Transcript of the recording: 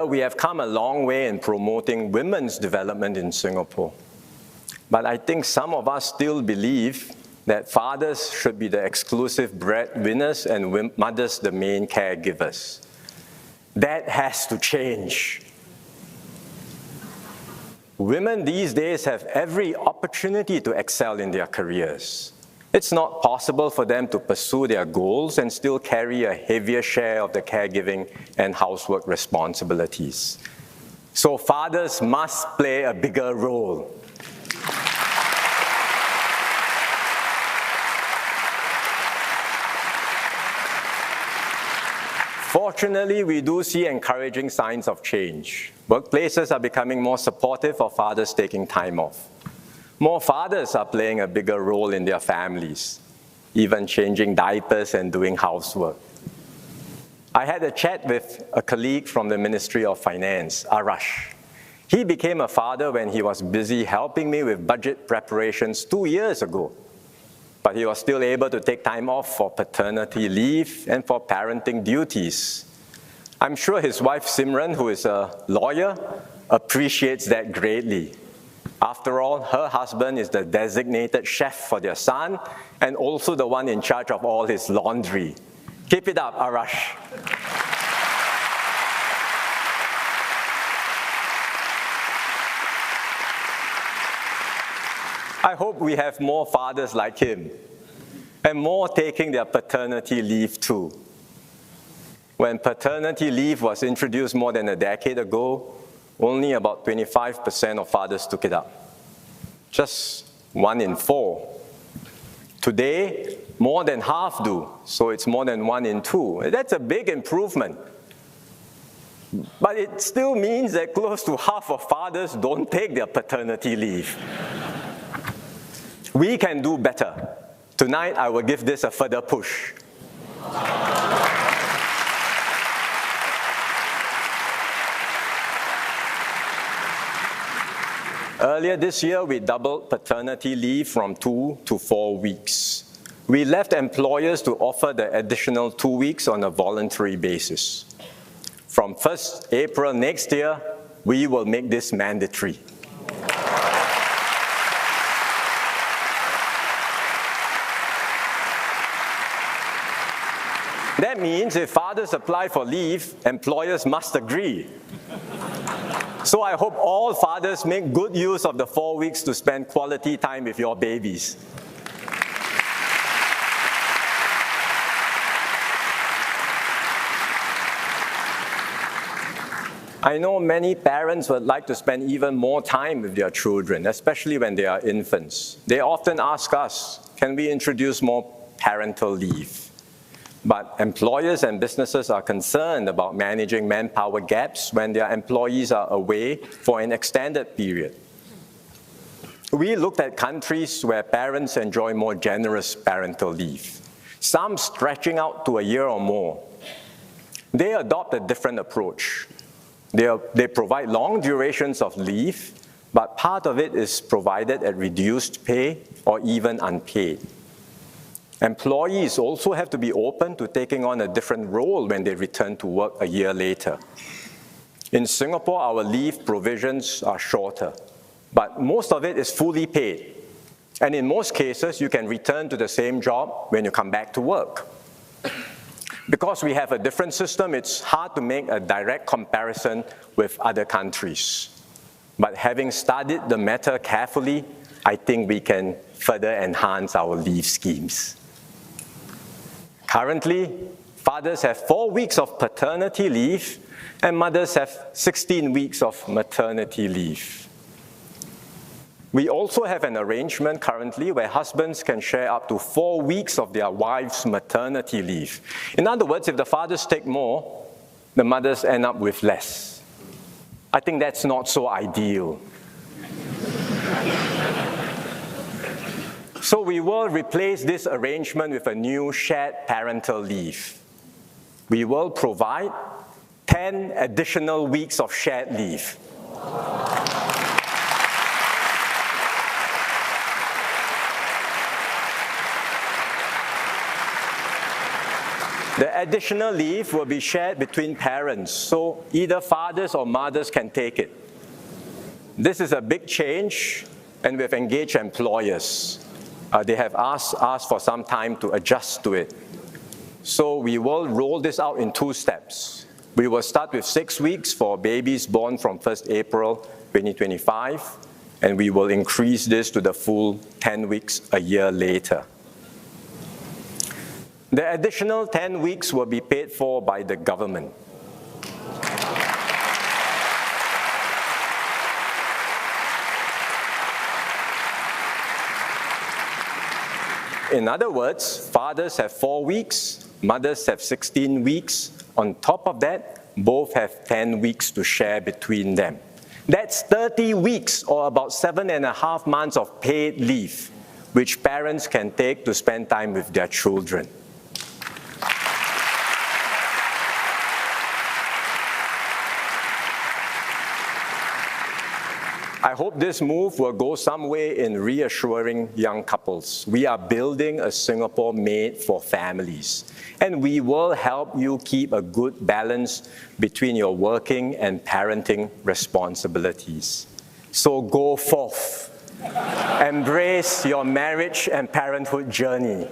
We have come a long way in promoting women's development in Singapore. But I think some of us still believe that fathers should be the exclusive breadwinners and mothers the main caregivers. That has to change. Women these days have every opportunity to excel in their careers. It's not possible for them to pursue their goals and still carry a heavier share of the caregiving and housework responsibilities. So fathers must play a bigger role. Fortunately, we do see encouraging signs of change. Workplaces are becoming more supportive of fathers taking time off. More fathers are playing a bigger role in their families, even changing diapers and doing housework. I had a chat with a colleague from the Ministry of Finance, Arash. He became a father when he was busy helping me with budget preparations 2 years ago. But he was still able to take time off for paternity leave and for parenting duties. I'm sure his wife Simran, who is a lawyer, appreciates that greatly. After all, her husband is the designated chef for their son and also the one in charge of all his laundry. Keep it up, Arash. I hope we have more fathers like him, and more taking their paternity leave too. When paternity leave was introduced more than a decade ago, only about 25% of fathers took it up. Just 1 in 4. Today, more than half do, so it's more than 1 in 2. That's a big improvement. But it still means that close to half of fathers don't take their paternity leave. We can do better. Tonight, I will give this a further push. Earlier this year, we doubled paternity leave from 2 to 4 weeks. We left employers to offer the additional 2 weeks on a voluntary basis. From 1st April next year, we will make this mandatory. That means if fathers apply for leave, employers must agree. So I hope all fathers make good use of the 4 weeks to spend quality time with your babies. I know many parents would like to spend even more time with their children, especially when they are infants. They often ask us, can we introduce more parental leave? But employers and businesses are concerned about managing manpower gaps when their employees are away for an extended period. We looked at countries where parents enjoy more generous parental leave, some stretching out to a year or more. They adopt a different approach. They provide long durations of leave, but part of it is provided at reduced pay or even unpaid. Employees also have to be open to taking on a different role when they return to work a year later. In Singapore, our leave provisions are shorter, but most of it is fully paid. And in most cases, you can return to the same job when you come back to work. Because we have a different system, it's hard to make a direct comparison with other countries. But having studied the matter carefully, I think we can further enhance our leave schemes. Currently, fathers have 4 weeks of paternity leave and mothers have 16 weeks of maternity leave. We also have an arrangement currently where husbands can share up to 4 weeks of their wife's maternity leave. In other words, if the fathers take more, the mothers end up with less. I think that's not so ideal. So we will replace this arrangement with a new shared parental leave. We will provide 10 additional weeks of shared leave. The additional leave will be shared between parents, so either fathers or mothers can take it. This is a big change, and we've engaged employers. They have asked for some time to adjust to it. So we will roll this out in 2 steps. We will start with 6 weeks for babies born from 1st April 2025, and we will increase this to the full 10 weeks a year later. The additional 10 weeks will be paid for by the government. In other words, fathers have 4 weeks, mothers have 16 weeks. On top of that, both have 10 weeks to share between them. That's 30 weeks, or about 7.5 months of paid leave, which parents can take to spend time with their children. I hope this move will go some way in reassuring young couples. We are building a Singapore made for families, and we will help you keep a good balance between your working and parenting responsibilities. So go forth, embrace your marriage and parenthood journey.